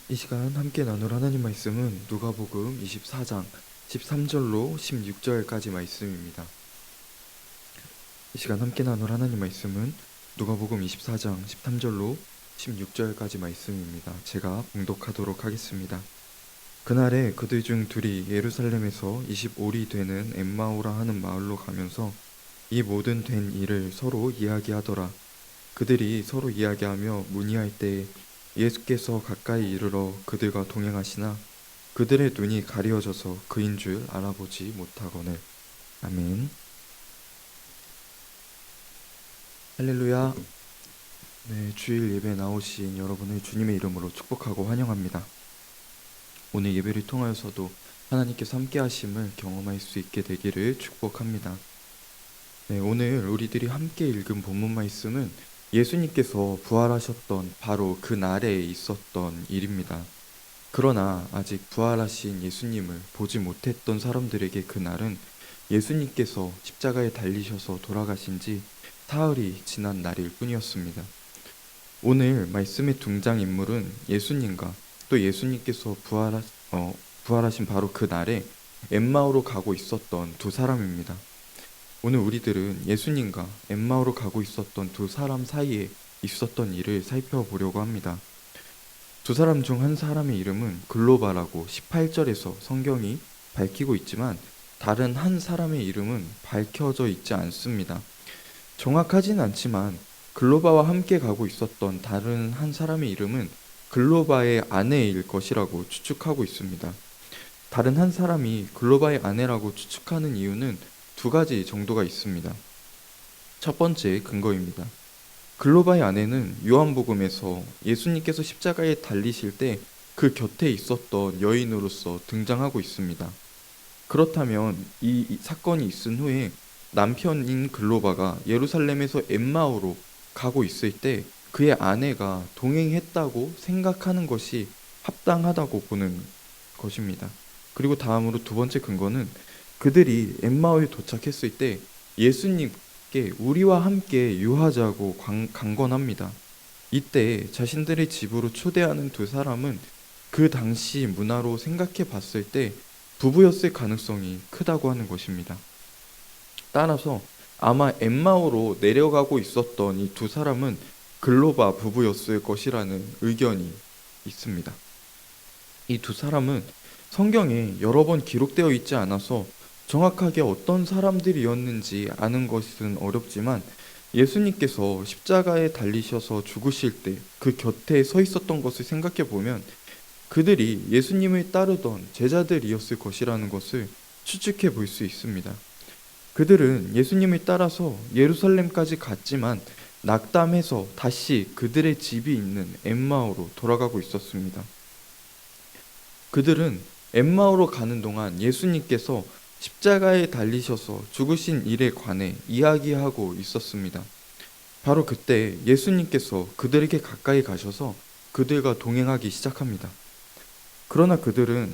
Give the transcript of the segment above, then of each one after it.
이 시간 함께 나눌 하나님 말씀은 누가복음 24장 13절로 16절까지 말씀입니다. 이 시간 함께 나눌 하나님 말씀은 누가복음 24장 13절로 16절까지 말씀입니다. 제가 봉독하도록 하겠습니다. 그날에 그들 중 둘이 예루살렘에서 25리 되는 엠마오라 하는 마을로 가면서 이 모든 된 일을 서로 이야기하더라. 그들이 서로 이야기하며 문의할 때에 예수께서 가까이 이르러 그들과 동행하시나 그들의 눈이 가리워져서 그인 줄 알아보지 못하거늘. 아멘. 할렐루야. 네, 주일 예배 나오신 여러분을 주님의 이름으로 축복하고 환영합니다. 오늘 예배를 통하여서도 하나님께서 함께 하심을 경험할 수 있게 되기를 축복합니다. 네, 오늘 우리들이 함께 읽은 본문 말씀은 예수님께서 부활하셨던 바로 그 날에 있었던 일입니다. 그러나 아직 부활하신 예수님을 보지 못했던 사람들에게 그날은 예수님께서 십자가에 달리셔서 돌아가신 지 사흘이 지난 날일 뿐이었습니다. 오늘 말씀의 등장인물은 예수님과 또 예수님께서 부활하신 바로 그 날에 엠마오로 가고 있었던 두 사람입니다. 오늘 우리들은 예수님과 엠마오로 가고 있었던 두 사람 사이에 있었던 일을 살펴보려고 합니다. 두 사람 중 한 사람의 이름은 글로바라고 18절에서 성경이 밝히고 있지만 다른 한 사람의 이름은 밝혀져 있지 않습니다. 정확하진 않지만 글로바와 함께 가고 있었던 다른 한 사람의 이름은 글로바의 아내일 것이라고 추측하고 있습니다. 다른 한 사람이 글로바의 아내라고 추측하는 이유는 두 가지 정도가 있습니다. 첫 번째 근거입니다. 글로바의 아내는 요한복음에서 예수님께서 십자가에 달리실 때 그 곁에 있었던 여인으로서 등장하고 있습니다. 그렇다면 이 사건이 있은 후에 남편인 글로바가 예루살렘에서 엠마오로 가고 있을 때 그의 아내가 동행했다고 생각하는 것이 합당하다고 보는 것입니다. 그리고 다음으로 두 번째 근거는 그들이 엠마오에 도착했을 때 예수님께 우리와 함께 유하자고 강권합니다. 이때 자신들의 집으로 초대하는 두 사람은 그 당시 문화로 생각해 봤을 때 부부였을 가능성이 크다고 하는 것입니다. 따라서 아마 엠마오로 내려가고 있었던 이 두 사람은 글로바 부부였을 것이라는 의견이 있습니다. 이 두 사람은 성경에 여러 번 기록되어 있지 않아서 정확하게 어떤 사람들이었는지 아는 것은 어렵지만 예수님께서 십자가에 달리셔서 죽으실 때 그 곁에 서 있었던 것을 생각해 보면 그들이 예수님을 따르던 제자들이었을 것이라는 것을 추측해 볼 수 있습니다. 그들은 예수님을 따라서 예루살렘까지 갔지만 낙담해서 다시 그들의 집이 있는 엠마오로 돌아가고 있었습니다. 그들은 엠마오로 가는 동안 예수님께서 십자가에 달리셔서 죽으신 일에 관해 이야기하고 있었습니다. 바로 그때 예수님께서 그들에게 가까이 가셔서 그들과 동행하기 시작합니다. 그러나 그들은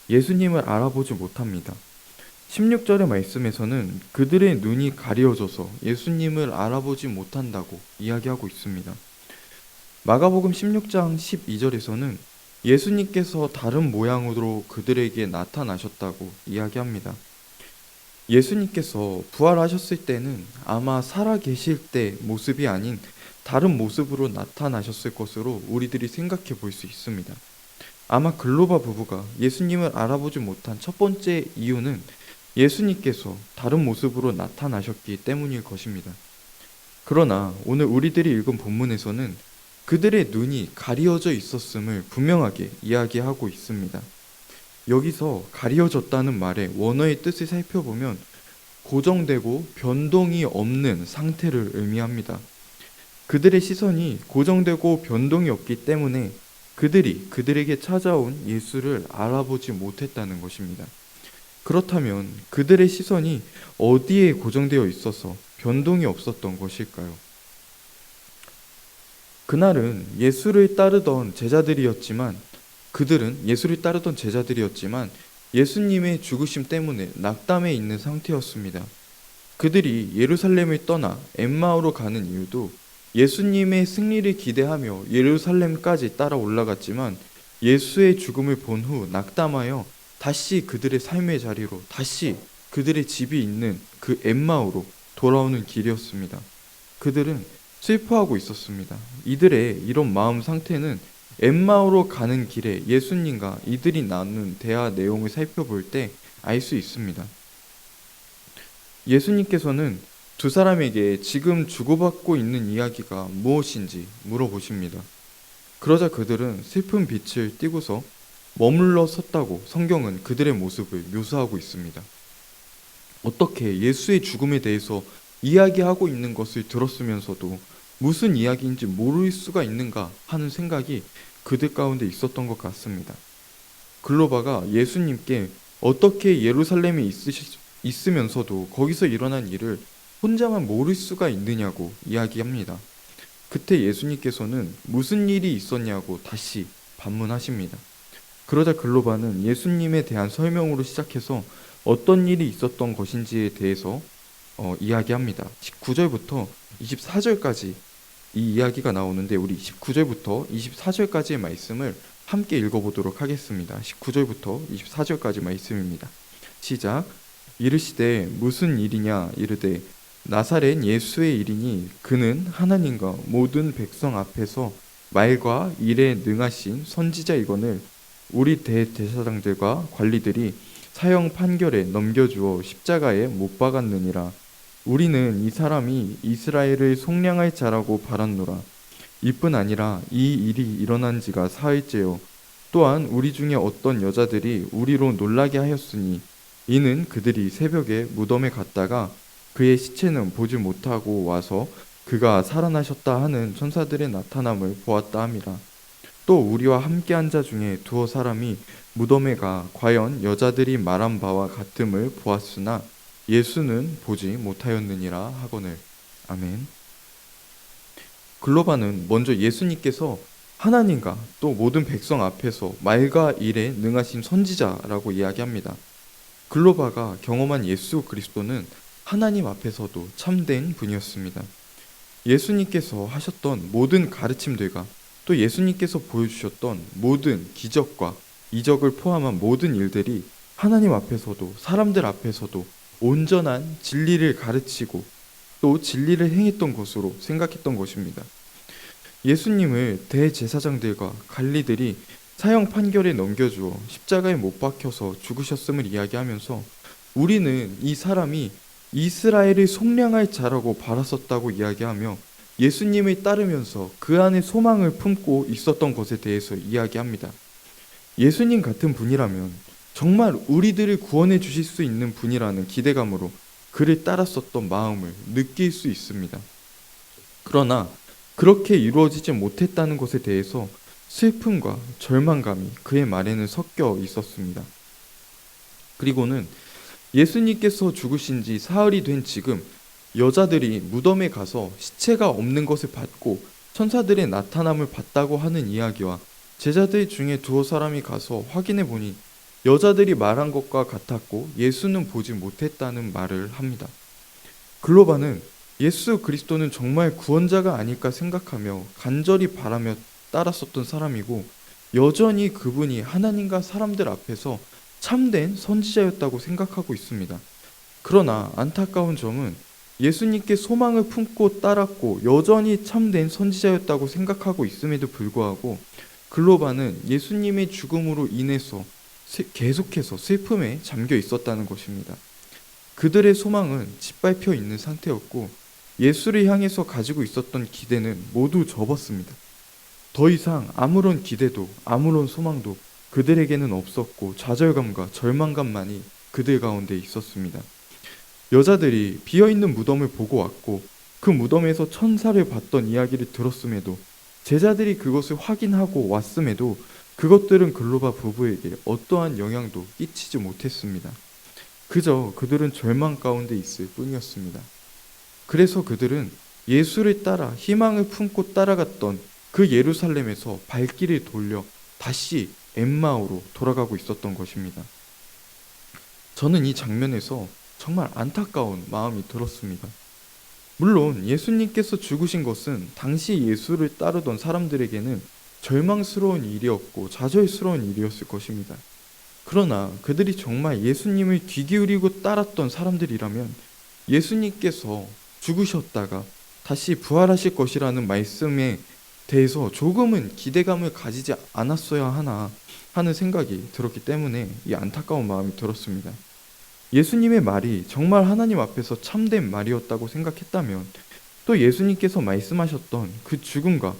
예수님을 알아보지 못합니다. 16절의 말씀에서는 그들의 눈이 가려져서 예수님을 알아보지 못한다고 이야기하고 있습니다. 마가복음 16장 12절에서는 예수님께서 다른 모양으로 그들에게 나타나셨다고 이야기합니다. 예수님께서 부활하셨을 때는 아마 살아계실 때 모습이 아닌 다른 모습으로 나타나셨을 것으로 우리들이 생각해 볼 수 있습니다. 아마 글로바 부부가 예수님을 알아보지 못한 첫 번째 이유는 예수님께서 다른 모습으로 나타나셨기 때문일 것입니다. 그러나 오늘 우리들이 읽은 본문에서는 그들의 눈이 가리어져 있었음을 분명하게 이야기하고 있습니다. 여기서 가리어졌다는 말의 원어의 뜻을 살펴보면 고정되고 변동이 없는 상태를 의미합니다. 그들의 시선이 고정되고 변동이 없기 때문에 그들이 그들에게 찾아온 예수를 알아보지 못했다는 것입니다. 그렇다면 그들의 시선이 어디에 고정되어 있어서 변동이 없었던 것일까요? 그날은 그들은 예수를 따르던 제자들이었지만 예수님의 죽으심 때문에 낙담해 있는 상태였습니다. 그들이 예루살렘을 떠나 엠마오로 가는 이유도 예수님의 승리를 기대하며 예루살렘까지 따라 올라갔지만 예수의 죽음을 본 후 낙담하여 다시 그들의 삶의 자리로, 다시 그들의 집이 있는 그 엠마오로 돌아오는 길이었습니다. 그들은 슬퍼하고 있었습니다. 이들의 이런 마음 상태는 엠마오로 가는 길에 예수님과 이들이 나눈 대화 내용을 살펴볼 때 알 수 있습니다. 예수님께서는 두 사람에게 지금 주고받고 있는 이야기가 무엇인지 물어보십니다. 그러자 그들은 슬픈 빛을 띠고서 머물러 섰다고 성경은 그들의 모습을 묘사하고 있습니다. 어떻게 예수의 죽음에 대해서 이야기하고 있는 것을 들었으면서도 무슨 이야기인지 모를 수가 있는가 하는 생각이 그들 가운데 있었던 것 같습니다. 글로바가 예수님께 어떻게 예루살렘에 있으면서도 거기서 일어난 일을 혼자만 모를 수가 있느냐고 이야기합니다. 그때 예수님께서는 무슨 일이 있었냐고 다시 반문하십니다. 그러자 글로바는 예수님에 대한 설명으로 시작해서 어떤 일이 있었던 것인지에 대해서 이야기합니다. 19절부터 24절까지 이 이야기가 나오는데 우리 19절부터 24절까지의 말씀을 함께 읽어보도록 하겠습니다. 19절부터 24절까지 말씀입니다. 시작. 이르시되 무슨 일이냐 이르되 나사렛 예수의 일이니 그는 하나님과 모든 백성 앞에서 말과 일에 능하신 선지자이거늘 우리 대제사장들과 관리들이 사형 판결에 넘겨주어 십자가에 못 박았느니라. 우리는 이 사람이 이스라엘을 속량할 자라고 바랐노라. 이뿐 아니라 이 일이 일어난 지가 사흘째요. 또한 우리 중에 어떤 여자들이 우리로 놀라게 하였으니 이는 그들이 새벽에 무덤에 갔다가 그의 시체는 보지 못하고 와서 그가 살아나셨다 하는 천사들의 나타남을 보았다 함이라. 또 우리와 함께 한 자 중에 두어 사람이 무덤에 가 과연 여자들이 말한 바와 같음을 보았으나 예수는 보지 못하였느니라 하거늘. 아멘. 글로바는 먼저 예수님께서 하나님과 또 모든 백성 앞에서 말과 일에 능하신 선지자라고 이야기합니다. 글로바가 경험한 예수 그리스도는 하나님 앞에서도 참된 분이었습니다. 예수님께서 하셨던 모든 가르침들과 또 예수님께서 보여주셨던 모든 기적과 이적을 포함한 모든 일들이 하나님 앞에서도 사람들 앞에서도 온전한 진리를 가르치고 또 진리를 행했던 것으로 생각했던 것입니다. 예수님을 대제사장들과 관리들이 사형 판결에 넘겨주어 십자가에 못 박혀서 죽으셨음을 이야기하면서 우리는 이 사람이 이스라엘을 속량할 자라고 바랐었다고 이야기하며 예수님을 따르면서 그 안에 소망을 품고 있었던 것에 대해서 이야기합니다. 예수님 같은 분이라면 정말 우리들을 구원해 주실 수 있는 분이라는 기대감으로 그를 따랐었던 마음을 느낄 수 있습니다. 그러나 그렇게 이루어지지 못했다는 것에 대해서 슬픔과 절망감이 그의 말에는 섞여 있었습니다. 그리고는 예수님께서 죽으신 지 사흘이 된 지금 여자들이 무덤에 가서 시체가 없는 것을 봤고 천사들의 나타남을 봤다고 하는 이야기와 제자들 중에 두어 사람이 가서 확인해 보니 여자들이 말한 것과 같았고 예수는 보지 못했다는 말을 합니다. 글로바는 예수 그리스도는 정말 구원자가 아닐까 생각하며 간절히 바라며 따랐었던 사람이고 여전히 그분이 하나님과 사람들 앞에서 참된 선지자였다고 생각하고 있습니다. 그러나 안타까운 점은 예수님께 소망을 품고 따랐고 여전히 참된 선지자였다고 생각하고 있음에도 불구하고 글로바는 예수님의 죽음으로 인해서 계속해서 슬픔에 잠겨 있었다는 것입니다. 그들의 소망은 짓밟혀 있는 상태였고 예수를 향해서 가지고 있었던 기대는 모두 접었습니다. 더 이상 아무런 기대도 아무런 소망도 그들에게는 없었고 좌절감과 절망감만이 그들 가운데 있었습니다. 여자들이 비어있는 무덤을 보고 왔고 그 무덤에서 천사를 봤던 이야기를 들었음에도 제자들이 그것을 확인하고 왔음에도 그것들은 글로바 부부에게 어떠한 영향도 끼치지 못했습니다. 그저 그들은 절망 가운데 있을 뿐이었습니다. 그래서 그들은 예수를 따라 희망을 품고 따라갔던 그 예루살렘에서 발길을 돌려 다시 엠마오로 돌아가고 있었던 것입니다. 저는 이 장면에서 정말 안타까운 마음이 들었습니다. 물론 예수님께서 죽으신 것은 당시 예수를 따르던 사람들에게는 절망스러운 일이었고 좌절스러운 일이었을 것입니다. 그러나 그들이 정말 예수님을 귀 기울이고 따랐던 사람들이라면 예수님께서 죽으셨다가 다시 부활하실 것이라는 말씀에 대해서 조금은 기대감을 가지지 않았어야 하나 하는 생각이 들었기 때문에 이 안타까운 마음이 들었습니다. 예수님의 말이 정말 하나님 앞에서 참된 말이었다고 생각했다면 또 예수님께서 말씀하셨던 그 죽음과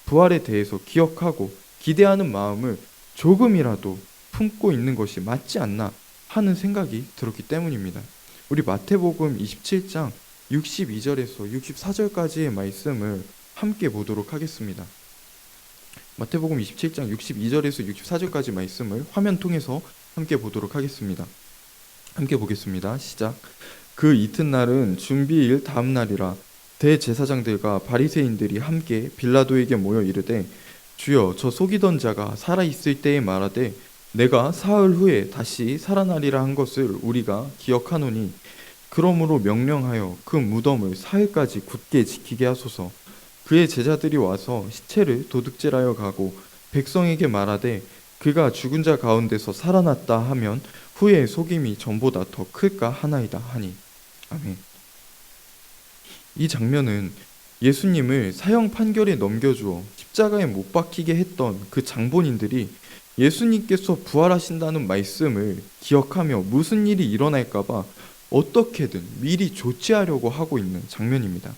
부활에 대해서 기억하고 기대하는 마음을 조금이라도 품고 있는 것이 맞지 않나 하는 생각이 들었기 때문입니다. 우리 마태복음 27장 62절에서 64절까지의 말씀을 함께 보도록 하겠습니다. 마태복음 27장 62절에서 64절까지 말씀을 화면 통해서 함께 보도록 하겠습니다. 함께 보겠습니다. 시작. 그 이튿날은 준비일 다음 날이라 대제사장들과 바리새인들이 함께 빌라도에게 모여 이르되 주여 저 속이던 자가 살아 있을 때에 말하되 내가 사흘 후에 다시 살아나리라 한 것을 우리가 기억하노니 그러므로 명령하여 그 무덤을 사흘까지 굳게 지키게 하소서. 그의 제자들이 와서 시체를 도둑질하여 가고 백성에게 말하되 그가 죽은 자 가운데서 살아났다 하면 후에 속임이 전보다 더 클까 하나이다 하니. 아멘. 이 장면은 예수님을 사형 판결에 넘겨주어 십자가에 못 박히게 했던 그 장본인들이 예수님께서 부활하신다는 말씀을 기억하며 무슨 일이 일어날까봐 어떻게든 미리 조치하려고 하고 있는 장면입니다.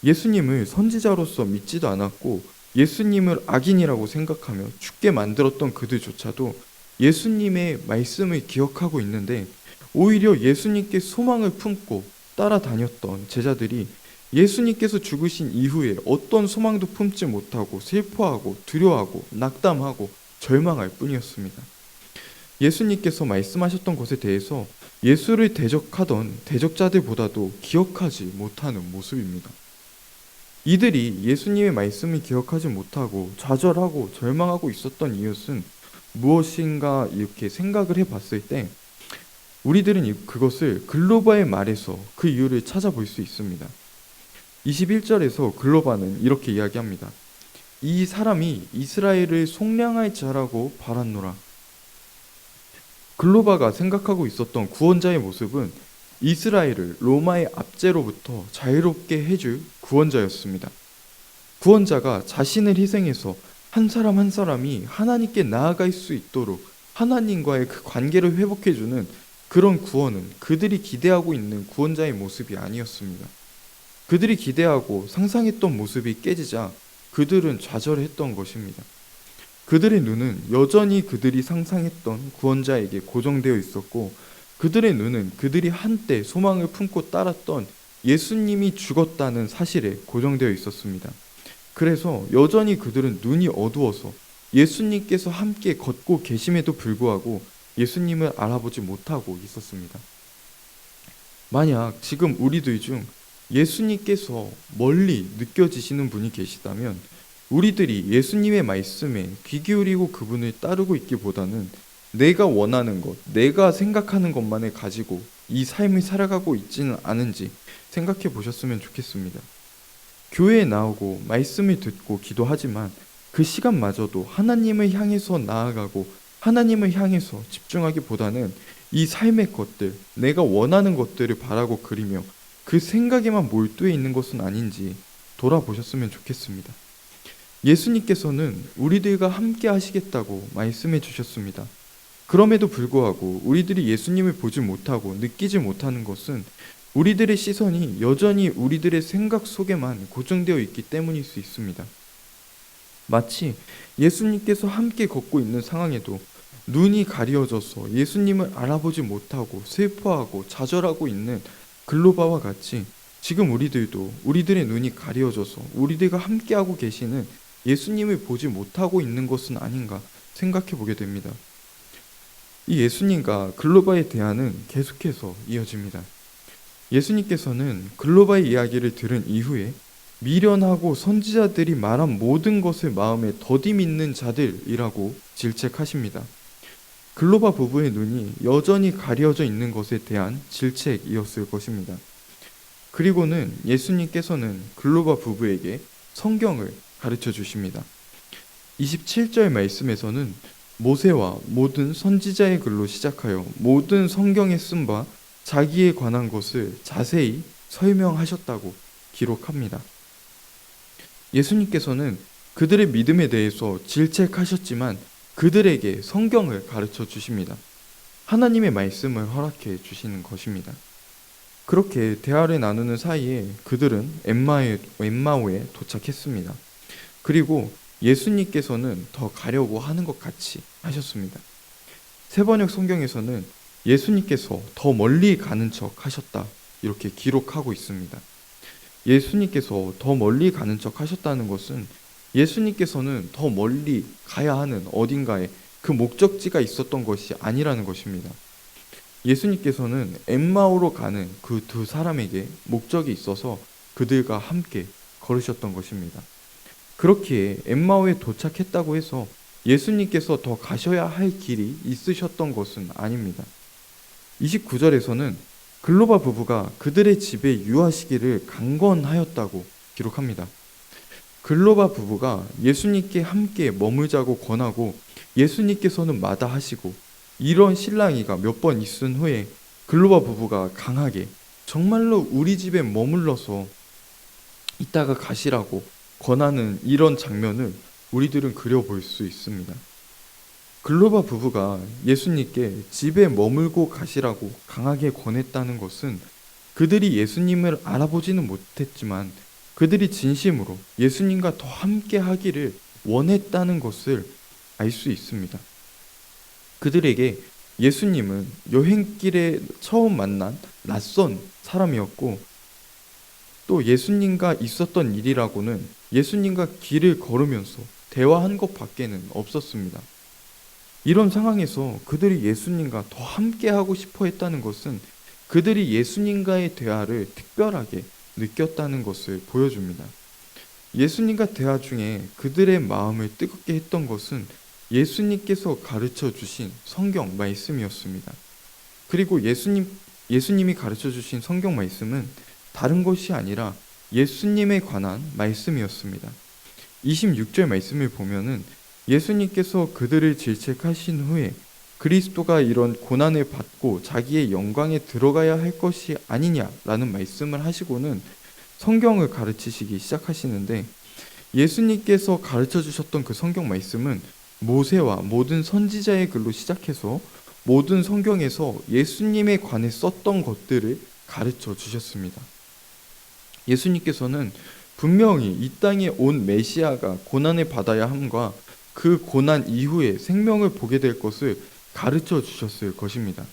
예수님을 선지자로서 믿지도 않았고 예수님을 악인이라고 생각하며 죽게 만들었던 그들조차도 예수님의 말씀을 기억하고 있는데 오히려 예수님께 소망을 품고 따라다녔던 제자들이 예수님께서 죽으신 이후에 어떤 소망도 품지 못하고 슬퍼하고 두려워하고 낙담하고 절망할 뿐이었습니다. 예수님께서 말씀하셨던 것에 대해서 예수를 대적하던 대적자들보다도 기억하지 못하는 모습입니다. 이들이 예수님의 말씀을 기억하지 못하고 좌절하고 절망하고 있었던 이유는 무엇인가 이렇게 생각을 해봤을 때 우리들은 그것을 글로바의 말에서 그 이유를 찾아볼 수 있습니다. 21절에서 글로바는 이렇게 이야기합니다. 이 사람이 이스라엘을 속량할 자라고 바랐노라. 글로바가 생각하고 있었던 구원자의 모습은 이스라엘을 로마의 압제로부터 자유롭게 해줄 구원자였습니다. 구원자가 자신을 희생해서 한 사람 한 사람이 하나님께 나아갈 수 있도록 하나님과의 그 관계를 회복해주는 그런 구원은 그들이 기대하고 있는 구원자의 모습이 아니었습니다. 그들이 기대하고 상상했던 모습이 깨지자 그들은 좌절했던 것입니다. 그들의 눈은 여전히 그들이 상상했던 구원자에게 고정되어 있었고 그들의 눈은 그들이 한때 소망을 품고 따랐던 예수님이 죽었다는 사실에 고정되어 있었습니다. 그래서 여전히 그들은 눈이 어두워서 예수님께서 함께 걷고 계심에도 불구하고 예수님을 알아보지 못하고 있었습니다. 만약 지금 우리들 중 예수님께서 멀리 느껴지시는 분이 계시다면 우리들이 예수님의 말씀에 귀 기울이고 그분을 따르고 있기보다는 내가 원하는 것, 내가 생각하는 것만을 가지고 이 삶을 살아가고 있지는 않은지 생각해 보셨으면 좋겠습니다. 교회에 나오고 말씀을 듣고 기도하지만 그 시간마저도 하나님을 향해서 나아가고 하나님을 향해서 집중하기보다는 이 삶의 것들, 내가 원하는 것들을 바라고 그리며 그 생각에만 몰두해 있는 것은 아닌지 돌아보셨으면 좋겠습니다. 예수님께서는 우리들과 함께 하시겠다고 말씀해 주셨습니다. 그럼에도 불구하고 우리들이 예수님을 보지 못하고 느끼지 못하는 것은 우리들의 시선이 여전히 우리들의 생각 속에만 고정되어 있기 때문일 수 있습니다. 마치 예수님께서 함께 걷고 있는 상황에도 눈이 가려져서 예수님을 알아보지 못하고 슬퍼하고 좌절하고 있는 글로바와 같이 지금 우리들도 우리들의 눈이 가려져서 우리들과 함께하고 계시는 예수님을 보지 못하고 있는 것은 아닌가 생각해 보게 됩니다. 이 예수님과 글로바의 대화는 계속해서 이어집니다. 예수님께서는 글로바의 이야기를 들은 이후에 미련하고 선지자들이 말한 모든 것을 마음에 더디 믿는 자들이라고 질책하십니다. 글로바 부부의 눈이 여전히 가려져 있는 것에 대한 질책이었을 것입니다. 그리고는 예수님께서는 글로바 부부에게 성경을 가르쳐 주십니다. 27절 말씀에서는 모세와 모든 선지자의 글로 시작하여 모든 성경에 쓴 바 자기에 관한 것을 자세히 설명하셨다고 기록합니다. 예수님께서는 그들의 믿음에 대해서 질책하셨지만 그들에게 성경을 가르쳐 주십니다. 하나님의 말씀을 허락해 주시는 것입니다. 그렇게 대화를 나누는 사이에 그들은 엠마오에 도착했습니다. 그리고 예수님께서는 더 가려고 하는 것 같이 하셨습니다. 세번역 성경에서는 예수님께서 더 멀리 가는 척 하셨다 이렇게 기록하고 있습니다. 예수님께서 더 멀리 가는 척 하셨다는 것은 예수님께서는 더 멀리 가야 하는 어딘가에 그 목적지가 있었던 것이 아니라는 것입니다. 예수님께서는 엠마오로 가는 그 두 사람에게 목적이 있어서 그들과 함께 걸으셨던 것입니다. 그렇기에 엠마오에 도착했다고 해서 예수님께서 더 가셔야 할 길이 있으셨던 것은 아닙니다. 29절에서는 글로바 부부가 그들의 집에 유하시기를 강권하였다고 기록합니다. 글로바 부부가 예수님께 함께 머물자고 권하고 예수님께서는 마다하시고 이런 실랑이가 몇 번 있은 후에 글로바 부부가 강하게 정말로 우리 집에 머물러서 이따가 가시라고 권하는 이런 장면을 우리들은 그려볼 수 있습니다. 글로바 부부가 예수님께 집에 머물고 가시라고 강하게 권했다는 것은 그들이 예수님을 알아보지는 못했지만 그들이 진심으로 예수님과 더 함께 하기를 원했다는 것을 알 수 있습니다. 그들에게 예수님은 여행길에 처음 만난 낯선 사람이었고 또 예수님과 있었던 일이라고는 예수님과 길을 걸으면서 대화한 것밖에는 없었습니다. 이런 상황에서 그들이 예수님과 더 함께 하고 싶어 했다는 것은 그들이 예수님과의 대화를 특별하게 느꼈다는 것을 보여줍니다. 예수님과 대화 중에 그들의 마음을 뜨겁게 했던 것은 예수님께서 가르쳐 주신 성경 말씀이었습니다. 그리고 예수님이 가르쳐 주신 성경 말씀은 다른 것이 아니라 예수님에 관한 말씀이었습니다. 26절 말씀을 보면은 예수님께서 그들을 질책하신 후에 그리스도가 이런 고난을 받고 자기의 영광에 들어가야 할 것이 아니냐라는 말씀을 하시고는 성경을 가르치시기 시작하시는데 예수님께서 가르쳐 주셨던 그 성경 말씀은 모세와 모든 선지자의 글로 시작해서 모든 성경에서 예수님에 관해 썼던 것들을 가르쳐 주셨습니다. 예수님께서는 분명히 이 땅에 온 메시아가 고난을 받아야 함과 그 고난 이후에 생명을 보게 될 것을 가르쳐 주셨을 것입니다.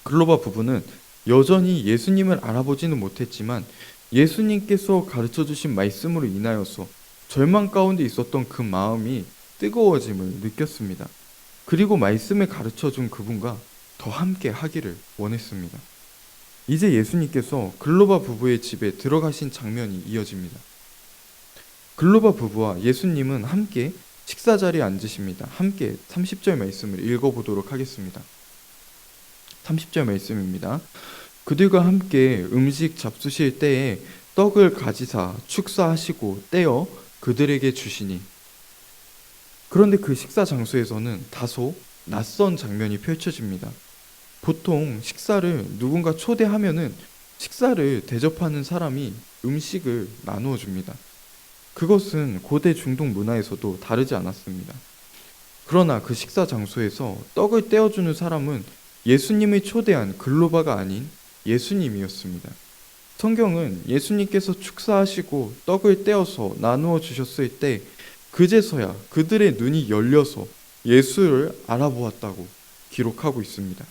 글로바 부부는 여전히 예수님을 알아보지는 못했지만 예수님께서 가르쳐 주신 말씀으로 인하여서 절망 가운데 있었던 그 마음이 뜨거워짐을 느꼈습니다. 그리고 말씀을 가르쳐 준 그분과 더 함께 하기를 원했습니다. 이제 예수님께서 글로바 부부의 집에 들어가신 장면이 이어집니다. 글로바 부부와 예수님은 함께 식사 자리에 앉으십니다. 함께 30절 말씀을 읽어보도록 하겠습니다. 30절 말씀입니다. 그들과 함께 음식 잡수실 때에 떡을 가지사 축사하시고 떼어 그들에게 주시니. 그런데 그 식사 장소에서는 다소 낯선 장면이 펼쳐집니다. 보통 식사를 누군가 초대하면은 식사를 대접하는 사람이 음식을 나누어 줍니다. 그것은 고대 중동 문화에서도 다르지 않았습니다. 그러나 그 식사 장소에서 떡을 떼어주는 사람은 예수님을 초대한 글로바가 아닌 예수님이었습니다. 성경은 예수님께서 축사하시고 떡을 떼어서 나누어 주셨을 때 그제서야 그들의 눈이 열려서 예수를 알아보았다고 기록하고 있습니다.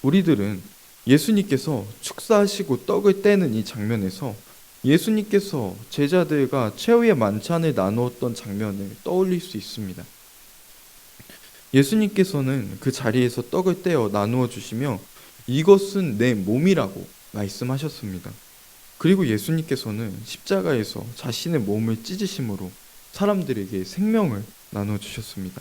우리들은 예수님께서 축사하시고 떡을 떼는 이 장면에서 예수님께서 제자들과 최후의 만찬을 나누었던 장면을 떠올릴 수 있습니다. 예수님께서는 그 자리에서 떡을 떼어 나누어 주시며 이것은 내 몸이라고 말씀하셨습니다. 그리고 예수님께서는 십자가에서 자신의 몸을 찢으심으로 사람들에게 생명을 나누어 주셨습니다.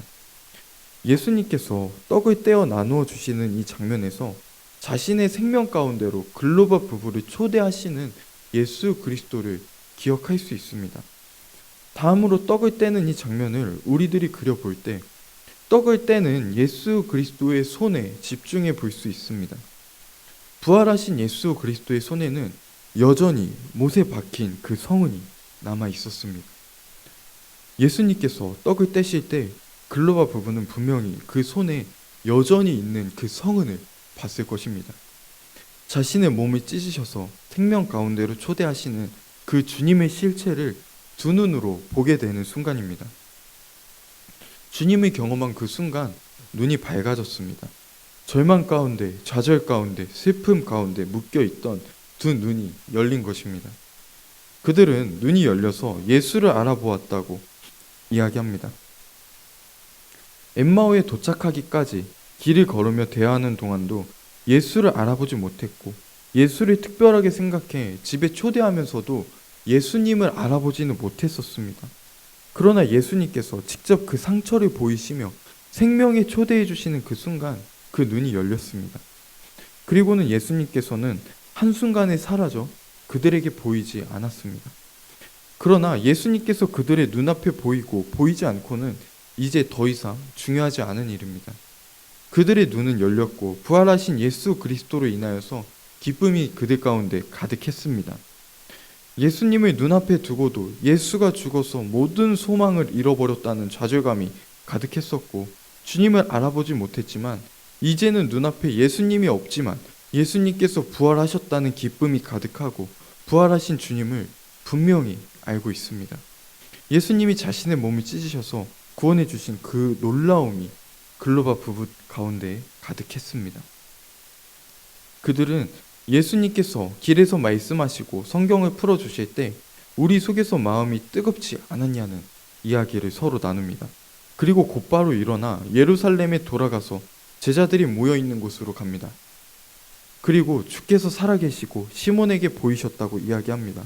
예수님께서 떡을 떼어 나누어 주시는 이 장면에서 자신의 생명 가운데로 글로바 부부를 초대하시는 예수 그리스도를 기억할 수 있습니다. 다음으로 떡을 떼는 이 장면을 우리들이 그려볼 때 떡을 떼는 예수 그리스도의 손에 집중해 볼 수 있습니다. 부활하신 예수 그리스도의 손에는 여전히 못에 박힌 그 성은이 남아 있었습니다. 예수님께서 떡을 떼실 때 글로바 부부는 분명히 그 손에 여전히 있는 그 성은을 봤을 것입니다. 자신의 몸을 찢으셔서 생명 가운데로 초대하시는 그 주님의 실체를 두 눈으로 보게 되는 순간입니다. 주님을 경험한 그 순간 눈이 밝아졌습니다. 절망 가운데, 좌절 가운데, 슬픔 가운데 묶여있던 두 눈이 열린 것입니다. 그들은 눈이 열려서 예수를 알아보았다고 이야기합니다. 엠마오에 도착하기까지 길을 걸으며 대화하는 동안도 예수를 알아보지 못했고 예수를 특별하게 생각해 집에 초대하면서도 예수님을 알아보지는 못했었습니다. 그러나 예수님께서 직접 그 상처를 보이시며 생명에 초대해 주시는 그 순간 그 눈이 열렸습니다. 그리고는 예수님께서는 한순간에 사라져 그들에게 보이지 않았습니다. 그러나 예수님께서 그들의 눈앞에 보이고 보이지 않고는 이제 더 이상 중요하지 않은 일입니다. 그들의 눈은 열렸고 부활하신 예수 그리스도로 인하여서 기쁨이 그들 가운데 가득했습니다. 예수님을 눈앞에 두고도 예수가 죽어서 모든 소망을 잃어버렸다는 좌절감이 가득했었고 주님을 알아보지 못했지만 이제는 눈앞에 예수님이 없지만 예수님께서 부활하셨다는 기쁨이 가득하고 부활하신 주님을 분명히 알고 있습니다. 예수님이 자신의 몸을 찢으셔서 구원해 주신 그 놀라움이 글로바 부부 가운데 가득했습니다. 그들은 예수님께서 길에서 말씀하시고 성경을 풀어주실 때 우리 속에서 마음이 뜨겁지 않았냐는 이야기를 서로 나눕니다. 그리고 곧바로 일어나 예루살렘에 돌아가서 제자들이 모여있는 곳으로 갑니다. 그리고 주께서 살아계시고 시몬에게 보이셨다고 이야기합니다.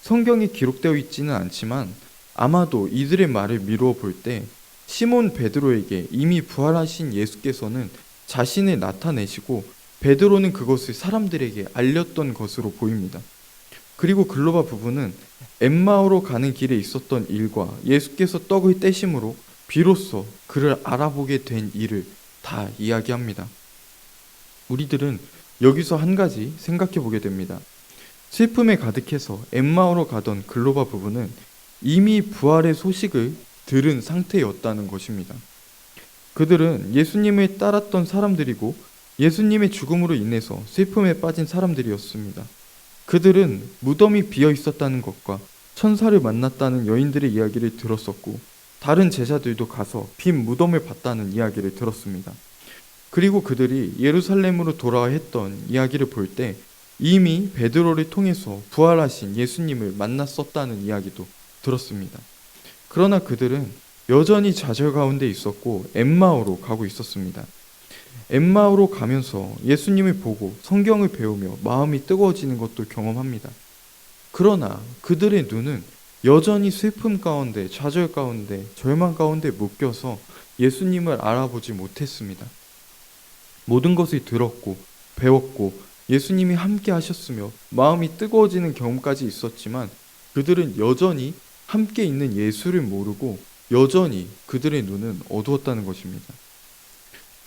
성경에 기록되어 있지는 않지만 아마도 이들의 말을 미루어 볼 때 시몬 베드로에게 이미 부활하신 예수께서는 자신을 나타내시고 베드로는 그것을 사람들에게 알렸던 것으로 보입니다. 그리고 글로바 부부는 엠마오로 가는 길에 있었던 일과 예수께서 떡을 떼심으로 비로소 그를 알아보게 된 일을 다 이야기합니다. 우리들은 여기서 한 가지 생각해 보게 됩니다. 슬픔에 가득해서 엠마오로 가던 글로바 부부는 이미 부활의 소식을 들은 상태였다는 것입니다. 그들은 예수님을 따랐던 사람들이고 예수님의 죽음으로 인해서 슬픔에 빠진 사람들이었습니다. 그들은 무덤이 비어 있었다는 것과 천사를 만났다는 여인들의 이야기를 들었었고 다른 제자들도 가서 빈 무덤을 봤다는 이야기를 들었습니다. 그리고 그들이 예루살렘으로 돌아와 했던 이야기를 볼 때 이미 베드로를 통해서 부활하신 예수님을 만났었다는 이야기도 들었습니다. 그러나 그들은 여전히 좌절 가운데 있었고 엠마오로 가고 있었습니다. 엠마오로 가면서 예수님을 보고 성경을 배우며 마음이 뜨거워지는 것도 경험합니다. 그러나 그들의 눈은 여전히 슬픔 가운데, 좌절 가운데, 절망 가운데 묶여서 예수님을 알아보지 못했습니다. 모든 것을 들었고 배웠고 예수님이 함께 하셨으며 마음이 뜨거워지는 경험까지 있었지만 그들은 여전히 함께 있는 예수를 모르고 여전히 그들의 눈은 어두웠다는 것입니다.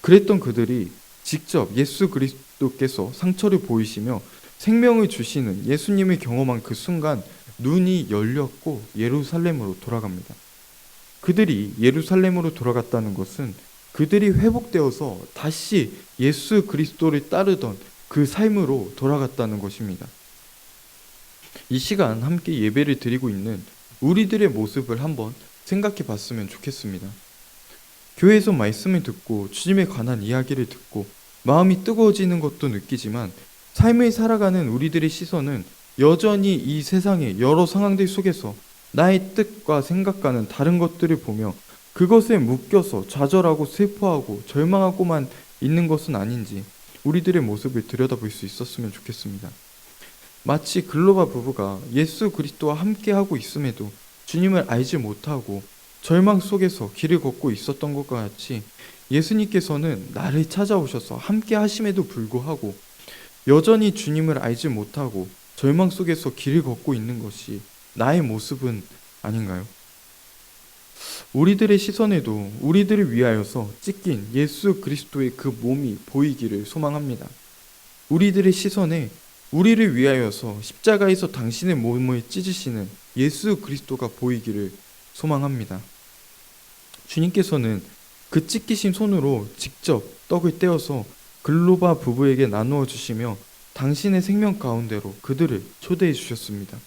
그랬던 그들이 직접 예수 그리스도께서 상처를 보이시며 생명을 주시는 예수님을 경험한 그 순간 눈이 열렸고 예루살렘으로 돌아갑니다. 그들이 예루살렘으로 돌아갔다는 것은 그들이 회복되어서 다시 예수 그리스도를 따르던 그 삶으로 돌아갔다는 것입니다. 이 시간 함께 예배를 드리고 있는 우리들의 모습을 한번 생각해 봤으면 좋겠습니다. 교회에서 말씀을 듣고 주님에 관한 이야기를 듣고 마음이 뜨거워지는 것도 느끼지만 삶을 살아가는 우리들의 시선은 여전히 이 세상의 여러 상황들 속에서 나의 뜻과 생각과는 다른 것들을 보며 그것에 묶여서 좌절하고 슬퍼하고 절망하고만 있는 것은 아닌지 우리들의 모습을 들여다볼 수 있었으면 좋겠습니다. 마치 글로바 부부가 예수 그리스도와 함께하고 있음에도 주님을 알지 못하고 절망 속에서 길을 걷고 있었던 것과 같이 예수님께서는 나를 찾아오셔서 함께 하심에도 불구하고 여전히 주님을 알지 못하고 절망 속에서 길을 걷고 있는 것이 나의 모습은 아닌가요? 우리들의 시선에도 우리들을 위하여서 찢긴 예수 그리스도의 그 몸이 보이기를 소망합니다. 우리들의 시선에 우리를 위하여서 십자가에서 당신의 몸을 찢으시는 예수 그리스도가 보이기를 소망합니다. 주님께서는 그 찢기신 손으로 직접 떡을 떼어서 글로바 부부에게 나누어 주시며 당신의 생명 가운데로 그들을 초대해 주셨습니다.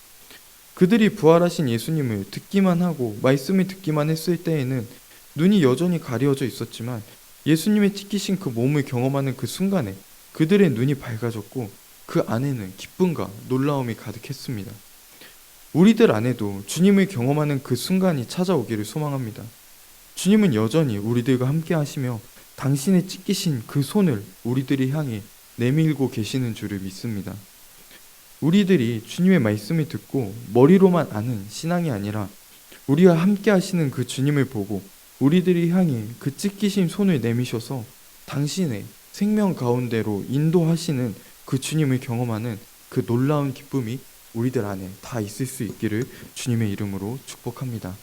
그들이 부활하신 예수님을 듣기만 하고 말씀을 듣기만 했을 때에는 눈이 여전히 가려져 있었지만 예수님의 찢기신 그 몸을 경험하는 그 순간에 그들의 눈이 밝아졌고 그 안에는 기쁨과 놀라움이 가득했습니다. 우리들 안에도 주님을 경험하는 그 순간이 찾아오기를 소망합니다. 주님은 여전히 우리들과 함께 하시며 당신의 찢기신 그 손을 우리들이 향해 내밀고 계시는 줄을 믿습니다. 우리들이 주님의 말씀을 듣고 머리로만 아는 신앙이 아니라 우리와 함께 하시는 그 주님을 보고 우리들이 향해 그 찢기신 손을 내미셔서 당신의 생명 가운데로 인도하시는 그 주님을 경험하는 그 놀라운 기쁨이 우리들 안에 다 있을 수 있기를 주님의 이름으로 축복합니다.